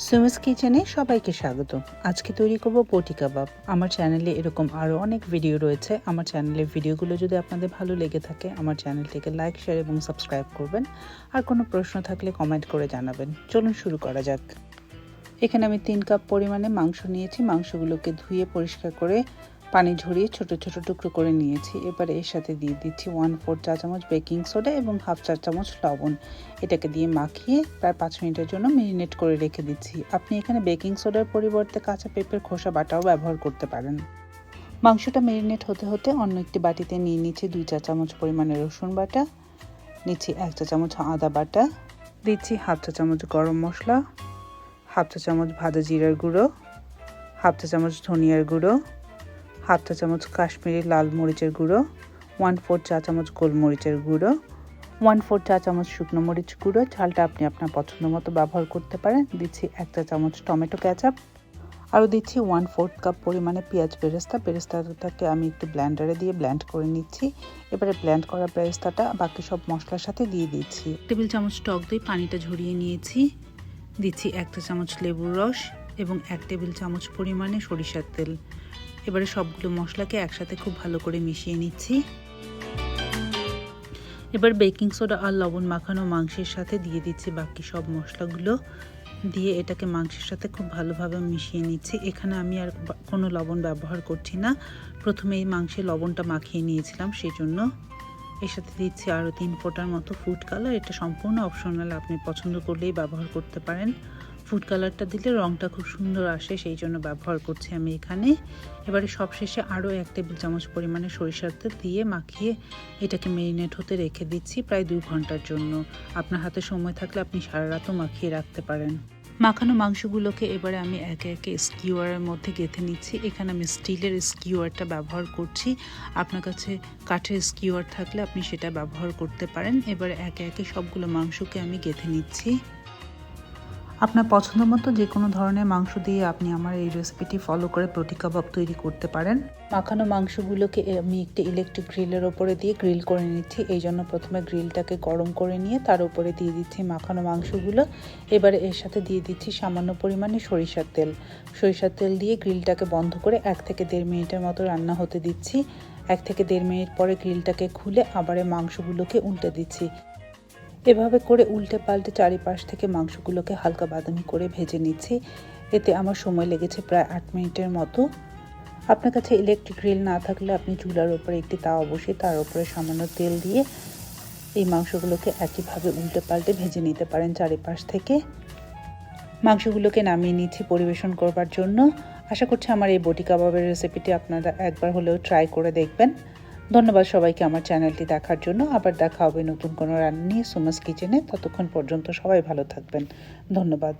সুমাস কিচেনে সবাইকে স্বাগত। আজকে তৈরি করব বটি কাবাব। আমার চ্যানেলে এরকম আরও অনেক ভিডিও রয়েছে। আমার চ্যানেলের ভিডিওগুলো যদি আপনাদের ভালো লেগে থাকে আমার চ্যানেলটিকে লাইক, শেয়ার এবং সাবস্ক্রাইব করবেন। আর কোনো প্রশ্ন থাকলে কমেন্ট করে জানাবেন। চলুন শুরু করা যাক। এখানে আমি 3 কাপ পরিমাণে মাংস নিয়েছি। মাংসগুলোকে ধুয়ে পরিষ্কার করে পানি ঝরিয়ে ছোট ছোট টুকরো করে নিয়েছি। এবারে এর সাথে দিয়ে দিচ্ছি 1/4 চা চামচ বেকিং সোডা এবং 1/2 চা চামচ লবণ। এটাকে দিয়ে মাখিয়ে প্রায় 5 মিনিটের জন্য ম্যারিনেট করে রেখে দিচ্ছি। আপনি এখানে বেকিং সোডার পরিবর্তে কাঁচা পেঁপের খোসা বাটাও ব্যবহার করতে পারেন। মাংসটা ম্যারিনেট হতে হতে অন্য একটি বাটিতে নিয়ে নিচ্ছি 2 চা চামচ পরিমাণে রসুন বাটা, নিচ্ছি 1 চা চামচ আদা বাটা, দিচ্ছি 1/2 চা চামচ গরম মশলা, 1/2 চা চামচ ভাজা জিরার গুঁড়ো, 1/2 চা চামচ ধনিয়ার গুঁড়ো, 1/2 চা চামচ কাশ্মীরি লাল মরিচের গুঁড়ো, 1/4 চা চামচ গোলমরিচের গুঁড়ো, 1/4 চা চামচ শুকনো মরিচ গুঁড়ো। ঝালটা আপনি আপনার পছন্দ মতো ব্যবহার করতে পারেন। দিচ্ছি 1 চা চামচ টমেটো কেচাপ, আরও দিচ্ছি 1/4 কাপ পরিমাণে পেঁয়াজ বেরেস্তা। বেরেস্তাটাকে আমি একটু ব্লেন্ডারে দিয়ে ব্লেন্ড করে নিচ্ছি। এবারে ব্লেন্ড করা বেরেস্তাটা বাকি সব মশলার সাথে দিয়ে দিচ্ছি। টেবিল চামচ টক দই পানিটা ঝরিয়ে নিয়েছি। দিচ্ছি 1 চা চামচ লেবুর রস এবং 1 টেবিল চামচ পরিমাণে সরিষার তেল। এবারে সবগুলো মশলাকে একসাথে খুব ভালো করে মিশিয়ে নিচ্ছি। এবার বেকিং সোডা আর লবণ মাখানো মাংসের সাথে দিয়ে দিচ্ছি বাকি সব মশলাগুলো। দিয়ে এটাকে মাংসের সাথে খুব ভালোভাবে মিশিয়ে নিচ্ছি। এখানে আমি আর কোনো লবণ ব্যবহার করছি না। প্রথমে এই মাংসে লবণটা মাখিয়ে নিয়েছিলাম, সেই জন্য। এর সাথে দিচ্ছি আরও 3 ফোঁটার মতো ফুড কালার। এটা সম্পূর্ণ অপশনাল, আপনি পছন্দ করলেই ব্যবহার করতে পারেন। ফুড কালারটা দিলে রঙটা খুব সুন্দর আসে, সেই জন্য ব্যবহার করছি আমি এখানে। এবারে সবশেষে আরও 1 টেবিল চামচ পরিমাণে সরিষার তেল দিয়ে মাখিয়ে এটাকে ম্যারিনেট হতে রেখে দিচ্ছি প্রায় 2 ঘন্টার জন্য। আপনার হাতে সময় থাকলে আপনি সারা রাতও মাখিয়ে রাখতে পারেন। মাখানো মাংসগুলোকে এবারে আমি একে একে স্কিওয়ারের মধ্যে গেঁথে নিচ্ছি। এখানে আমি স্টিলের স্কিওয়ারটা ব্যবহার করছি। আপনার কাছে কাঠের স্কিওয়ার থাকলে আপনি সেটা ব্যবহার করতে পারেন। এবারে একে একে সবগুলো মাংসকে আমি গেঁথে নিচ্ছি। আপনার পছন্দ মতো যে কোনো ধরনের মাংস দিয়ে আপনি আমার এই রেসিপিটি ফলো করে বটি কাবাব তৈরি করতে পারেন। মাখানো মাংসগুলোকে আমি একটি ইলেকট্রিক গ্রিলের ওপরে দিয়ে গ্রিল করে নিচ্ছি। এই জন্য প্রথমে গ্রিলটাকে গরম করে নিয়ে তার উপরে দিয়ে দিচ্ছি মাখানো মাংসগুলো। এবারে এর সাথে দিয়ে দিচ্ছি সামান্য পরিমাণে সরিষার তেল। সরিষার তেল দিয়ে গ্রিলটাকে বন্ধ করে 1 থেকে 1.5 মিনিটের মতো রান্না হতে দিচ্ছি। 1 থেকে 1.5 মিনিট পরে গ্রিলটাকে খুলে আবার মাংসগুলোকে উল্টে দিচ্ছি। এভাবে করে উল্টে পাল্টে চারিপাশ থেকে মাংসগুলোকে হালকা বাদামি করে ভেজে নিচ্ছি। এতে আমার সময় লেগেছে প্রায় 8 মিনিটের মতো। আপনার কাছে ইলেকট্রিক গ্রিল না থাকলে আপনি চুলার উপরে একটি তাওয়া বসিয়ে তার উপরে সামান্য তেল দিয়ে এই মাংসগুলোকে একইভাবে উল্টে পাল্টে ভেজে নিতে পারেন চারিপাশ থেকে। মাংসগুলোকে নামিয়ে নিচ্ছি পরিবেশন করবার জন্য। আশা করছি আমার এই বটি কাবাবের রেসিপিটি আপনারা একবার হলেও ট্রাই করে দেখবেন। ধন্যবাদ সবাইকে আমার চ্যানেলটি দেখার জন্য। আবার দেখা হবে নতুন কোনো রান্না নিয়ে সুমাস কিচেনে। ততক্ষণ পর্যন্ত সবাই ভালো থাকবেন। ধন্যবাদ।